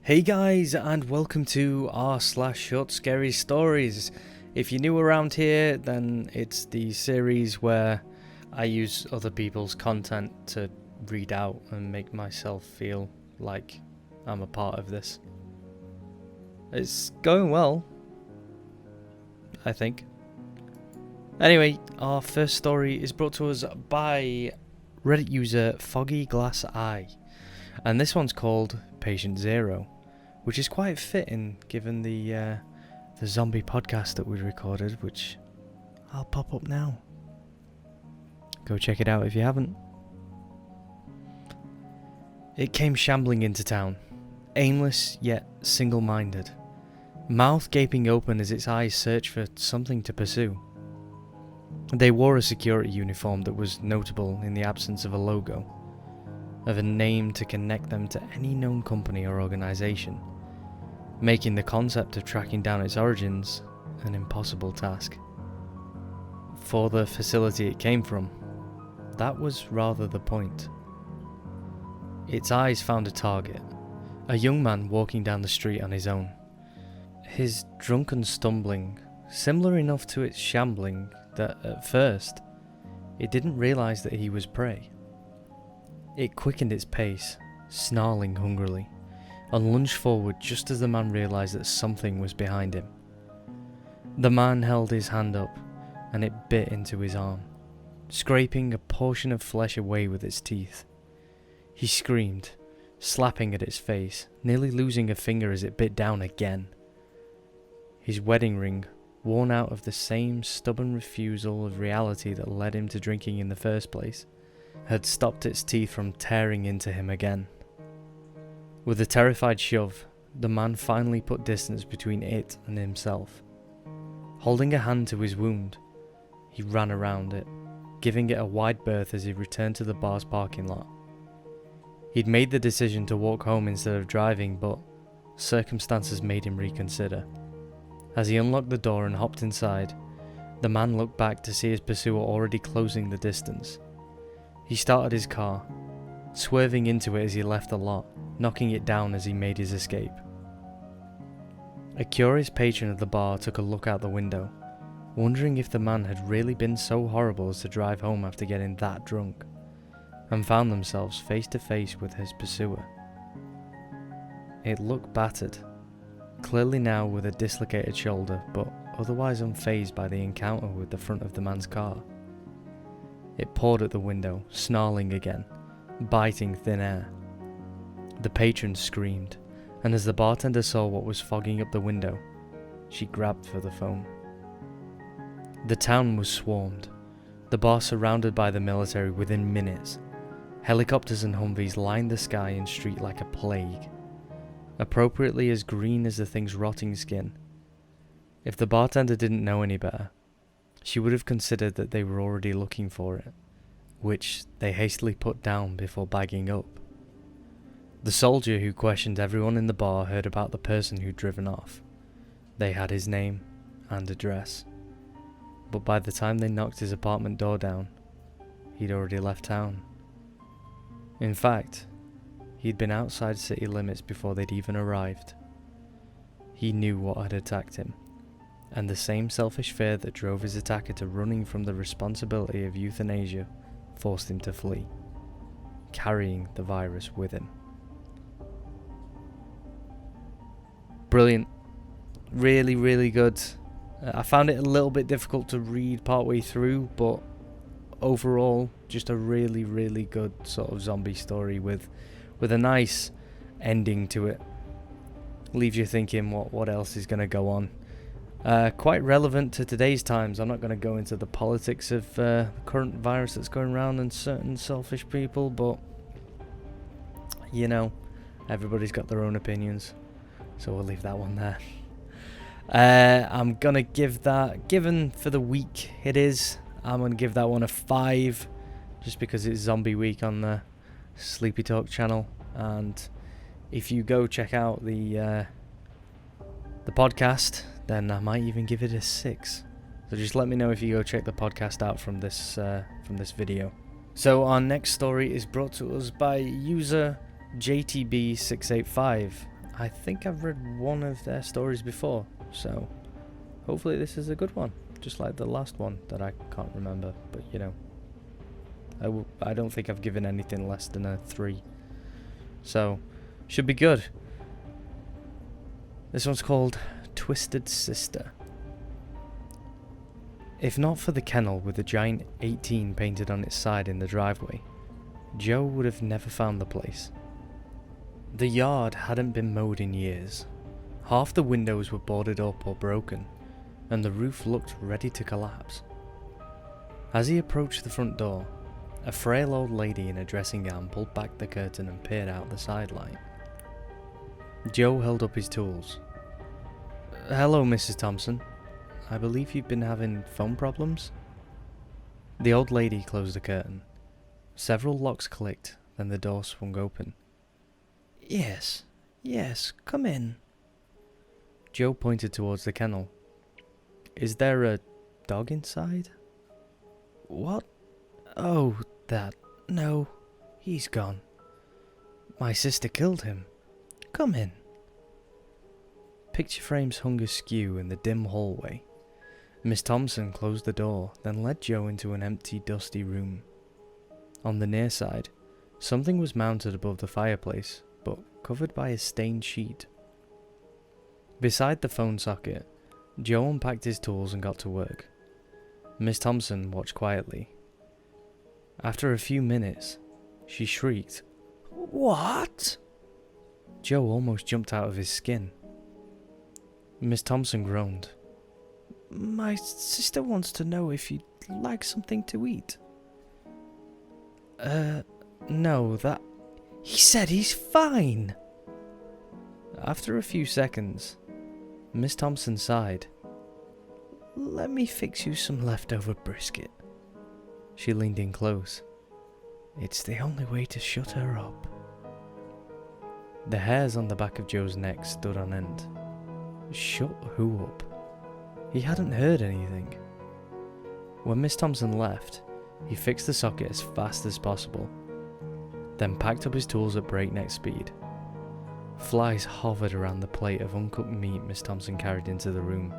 Hey guys, and welcome to r/ShortScaryStories. If you're new around here, then it's the series where I use other people's content to read out and make myself feel like I'm a part of this. It's going well, I think. Anyway, our first story is brought to us by Reddit user Foggy Glass Eye, and this one's called Patient Zero, which is quite fitting given the zombie podcast that we recorded, which I'll pop up now. Go check it out if you haven't. It came shambling into town, aimless yet single-minded, mouth gaping open as its eyes searched for something to pursue. They wore a security uniform that was notable in the absence of a logo, of a name to connect them to any known company or organisation, making the concept of tracking down its origins an impossible task. For the facility it came from, that was rather the point. Its eyes found a target, a young man walking down the street on his own. His drunken stumbling, similar enough to its shambling that at first, it didn't realise that he was prey. It quickened its pace, snarling hungrily, and lunged forward just as the man realised that something was behind him. The man held his hand up, and it bit into his arm, scraping a portion of flesh away with its teeth. He screamed, slapping at its face, nearly losing a finger as it bit down again. His wedding ring, worn out of the same stubborn refusal of reality that led him to drinking in the first place, had stopped its teeth from tearing into him again. With a terrified shove, the man finally put distance between it and himself. Holding a hand to his wound, he ran around it, giving it a wide berth as he returned to the bar's parking lot. He'd made the decision to walk home instead of driving, but circumstances made him reconsider. As he unlocked the door and hopped inside, the man looked back to see his pursuer already closing the distance. He started his car, swerving into it as he left the lot, knocking it down as he made his escape. A curious patron of the bar took a look out the window, wondering if the man had really been so horrible as to drive home after getting that drunk, and found themselves face to face with his pursuer. It looked battered, clearly now with a dislocated shoulder, but otherwise unfazed by the encounter with the front of the man's car. It pawed at the window, snarling again, biting thin air. The patron screamed, and as the bartender saw what was fogging up the window, she grabbed for the phone. The town was swarmed, the bar surrounded by the military within minutes. Helicopters and Humvees lined the sky and street like a plague, appropriately as green as the thing's rotting skin. If the bartender didn't know any better, she would have considered that they were already looking for it, which they hastily put down before bagging up. The soldier who questioned everyone in the bar heard about the person who'd driven off. They had his name and address, but by the time they knocked his apartment door down, he'd already left town. In fact, he'd been outside city limits before they'd even arrived. He knew what had attacked him, and the same selfish fear that drove his attacker to running from the responsibility of euthanasia forced him to flee, carrying the virus with him. Brilliant. Really, really good. I found it a little bit difficult to read partway through, but overall, just a really, really good sort of zombie story with a nice ending to it. Leaves you thinking what else is going to go on. Quite relevant to today's times. I'm not going to go into the politics of the current virus that's going around and certain selfish people, but you know, everybody's got their own opinions, so we'll leave that one there. I'm gonna give that, given for the week it is, I'm gonna give that one a 5, just because it's zombie week on the Sleepy Talk channel. And if you go check out the podcast, then I might even give it a 6. So just let me know if you go check the podcast out from this video. So our next story is brought to us by user JTB685, I think I've read one of their stories before, so hopefully this is a good one, just like the last one that I can't remember, but you know, I don't think I've given anything less than a 3, so should be good. This one's called Twisted Sister. If not for the kennel with the giant 18 painted on its side in the driveway, Joe would have never found the place. The yard hadn't been mowed in years. Half the windows were boarded up or broken, and the roof looked ready to collapse. As he approached the front door, a frail old lady in a dressing gown pulled back the curtain and peered out the sidelight. Joe held up his tools. "Hello, Mrs. Thompson. I believe you've been having phone problems?" The old lady closed the curtain. Several locks clicked, then the door swung open. Yes, come in." Joe pointed towards the kennel. "Is there a dog inside?" "What? Oh, that. No, he's gone. My sister killed him. Come in." Picture frames hung askew in the dim hallway. Miss Thompson closed the door, then led Joe into an empty, dusty room. On the near side, something was mounted above the fireplace, but covered by a stained sheet. Beside the phone socket, Joe unpacked his tools and got to work. Miss Thompson watched quietly. After a few minutes, she shrieked, "What?" Joe almost jumped out of his skin. Miss Thompson groaned. "My sister wants to know if you'd like something to eat." No, that... He said he's fine!" After a few seconds, Miss Thompson sighed. "Let me fix you some leftover brisket." She leaned in close. "It's the only way to shut her up." The hairs on the back of Joe's neck stood on end. Shut who up? He hadn't heard anything. When Miss Thompson left, he fixed the socket as fast as possible, then packed up his tools at breakneck speed. Flies hovered around the plate of uncooked meat Miss Thompson carried into the room.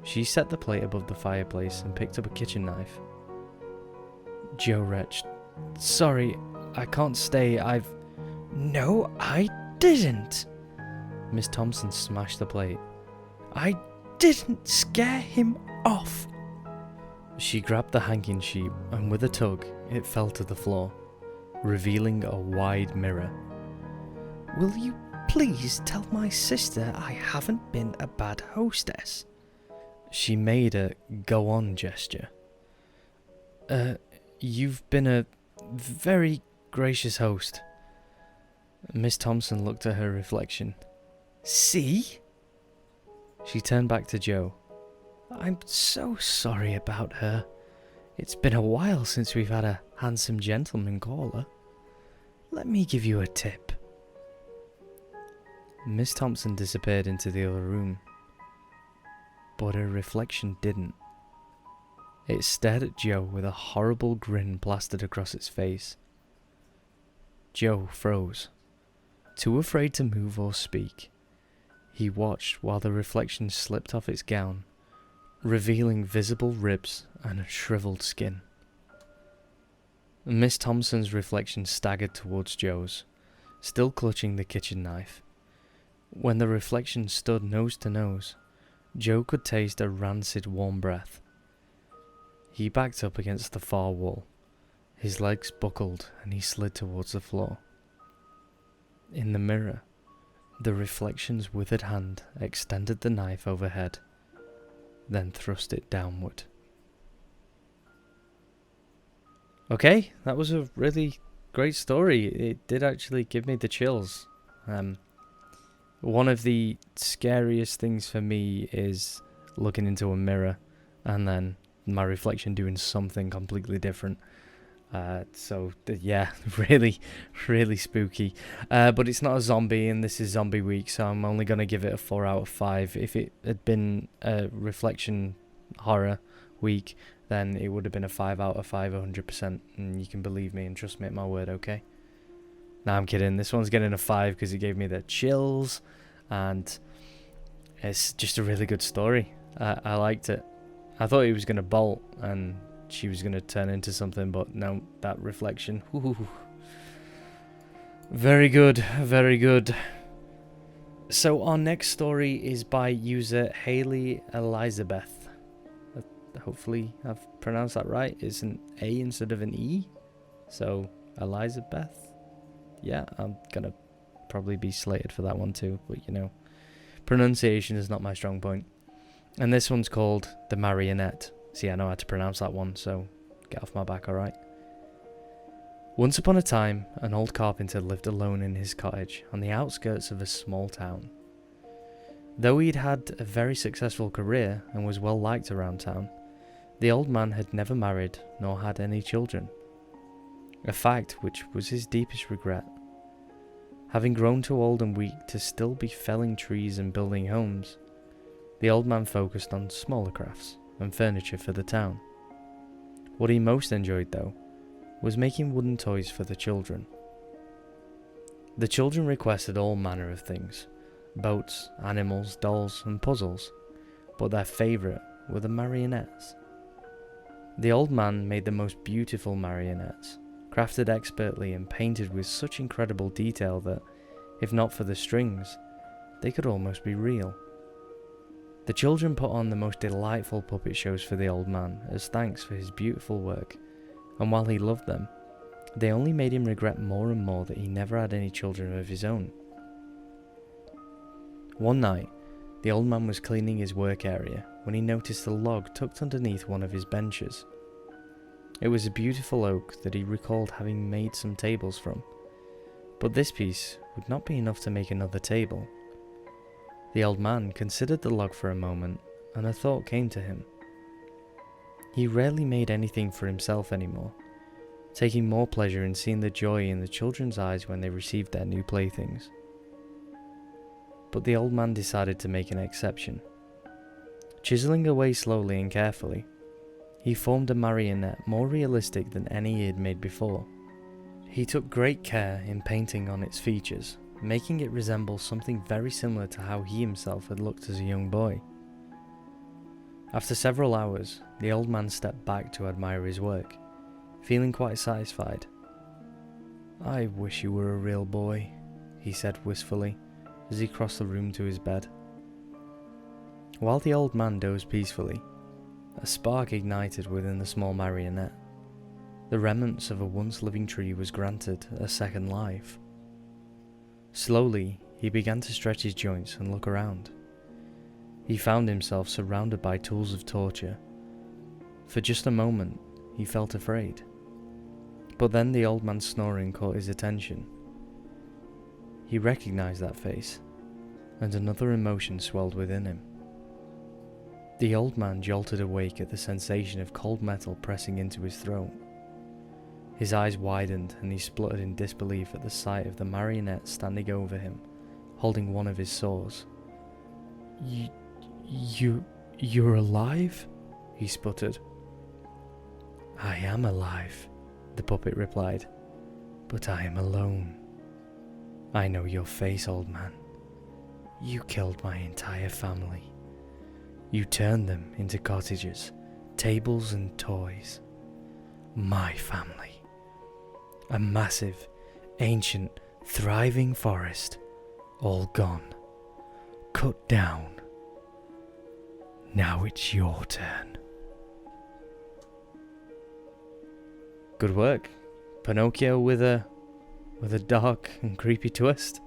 She set the plate above the fireplace and picked up a kitchen knife. Joe retched. "Sorry, I can't stay, I've..." "No, I didn't!" Miss Thompson smashed the plate. "I didn't scare him off!" She grabbed the hanging sheet, and with a tug, it fell to the floor, revealing a wide mirror. "Will you please tell my sister I haven't been a bad hostess?" She made a go-on gesture. You've been a very gracious host." Miss Thompson looked at her reflection. "See?" She turned back to Joe. "I'm so sorry about her. It's been a while since we've had a handsome gentleman caller. Let me give you a tip." Miss Thompson disappeared into the other room, but her reflection didn't. It stared at Joe with a horrible grin plastered across its face. Joe froze. Too afraid to move or speak, he watched while the reflection slipped off its gown, revealing visible ribs and a shriveled skin. Miss Thompson's reflection staggered towards Joe's, still clutching the kitchen knife. When the reflection stood nose to nose, Joe could taste a rancid warm breath. He backed up against the far wall. His legs buckled and he slid towards the floor. In the mirror, the reflection's withered hand extended the knife overhead, then thrust it downward. Okay, that was a really great story. It did actually give me the chills. One of the scariest things for me is looking into a mirror and then my reflection doing something completely different. Yeah, really, really spooky. But it's not a zombie, and this is Zombie Week, so I'm only going to give it a 4 out of 5. If it had been a reflection horror week, then it would have been a 5 out of 5, 100%. And you can believe me and trust me at my word, okay? Nah, I'm kidding. This one's getting a 5 because it gave me the chills, and it's just a really good story. I liked it. I thought he was going to bolt and she was going to turn into something, but no, that reflection. Ooh. Very good, very good. So our next story is by user Haley Elizabeth. Hopefully I've pronounced that right. It's an A instead of an E. So Elizabeth. Yeah, I'm going to probably be slated for that one too, but you know, pronunciation is not my strong point. And this one's called The Marionette. See, I know how to pronounce that one, so get off my back, alright? Once upon a time, an old carpenter lived alone in his cottage on the outskirts of a small town. Though he'd had a very successful career and was well liked around town, the old man had never married nor had any children. A fact which was his deepest regret. Having grown too old and weak to still be felling trees and building homes, the old man focused on smaller crafts and furniture for the town. What he most enjoyed, though, was making wooden toys for the children. The children requested all manner of things: boats, animals, dolls, and puzzles, but their favourite were the marionettes. The old man made the most beautiful marionettes, crafted expertly and painted with such incredible detail that, if not for the strings, they could almost be real. The children put on the most delightful puppet shows for the old man as thanks for his beautiful work, and while he loved them, they only made him regret more and more that he never had any children of his own. One night, the old man was cleaning his work area when he noticed a log tucked underneath one of his benches. It was a beautiful oak that he recalled having made some tables from, but this piece would not be enough to make another table. The old man considered the log for a moment, and a thought came to him. He rarely made anything for himself anymore, taking more pleasure in seeing the joy in the children's eyes when they received their new playthings. But the old man decided to make an exception. Chiseling away slowly and carefully, he formed a marionette more realistic than any he had made before. He took great care in painting on its features, making it resemble something very similar to how he himself had looked as a young boy. After several hours, the old man stepped back to admire his work, feeling quite satisfied. "I wish you were a real boy," he said wistfully, as he crossed the room to his bed. While the old man dozed peacefully, a spark ignited within the small marionette. The remnants of a once living tree was granted a second life. Slowly, he began to stretch his joints and look around. He found himself surrounded by tools of torture. For just a moment, he felt afraid. But then the old man's snoring caught his attention. He recognized that face, and another emotion swelled within him. The old man jolted awake at the sensation of cold metal pressing into his throat. His eyes widened and he spluttered in disbelief at the sight of the marionette standing over him, holding one of his saws. You're alive?" he sputtered. "I am alive," the puppet replied, "but I am alone. I know your face, old man. You killed my entire family. You turned them into cottages, tables and toys. My family. A massive, ancient, thriving forest, all gone, cut down. Now it's your turn." Good work. Pinocchio with a dark and creepy twist.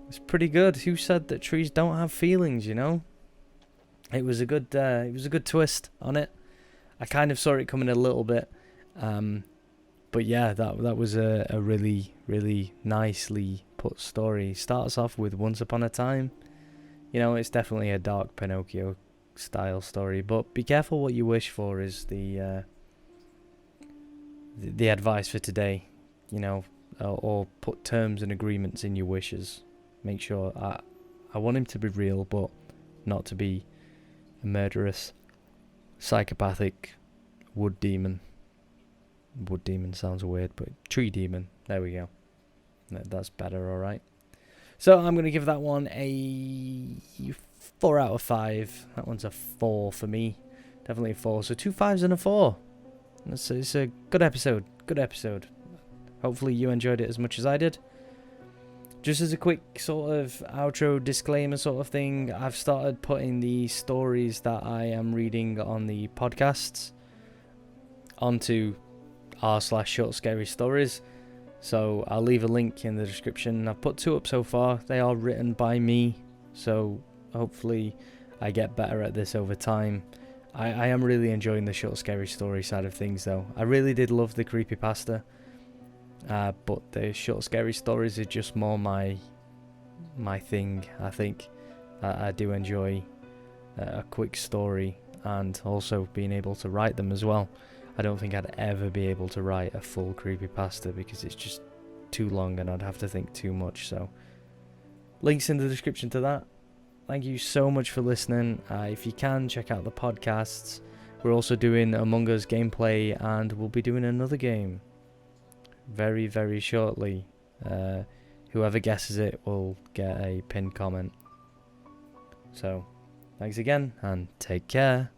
It's pretty good. Who said that trees don't have feelings, you know? It was a good twist on it. I kind of saw it coming a little bit. But yeah, that was a really, really nicely put story. Starts off with Once Upon a Time. You know, it's definitely a dark Pinocchio style story, but be careful what you wish for is the advice for today, you know, or put terms and agreements in your wishes. Make sure I want him to be real, but not to be a murderous, psychopathic wood demon. Wood demon sounds weird, but tree demon. There we go. That's better, alright. So I'm going to give that one a 4 out of 5. That one's a 4 for me. Definitely a 4. So 2 5s and a 4. It's a good episode. Good episode. Hopefully you enjoyed it as much as I did. Just as a quick sort of outro disclaimer sort of thing, I've started putting the stories that I am reading on the podcasts onto r/ShortScaryStories. So I'll leave a link in the description. I've put 2 up so far. They are written by me, so hopefully I get better at this over time. I am really enjoying the short scary story side of things though. I really did love the creepypasta. But the short scary stories are just more my thing. I think I do enjoy a quick story and also being able to write them as well. I don't think I'd ever be able to write a full creepypasta because it's just too long and I'd have to think too much. So links in the description to that. Thank you so much for listening. If you can, check out the podcasts. We're also doing Among Us gameplay and we'll be doing another game very, very shortly. Whoever guesses it will get a pinned comment. So, thanks again and take care.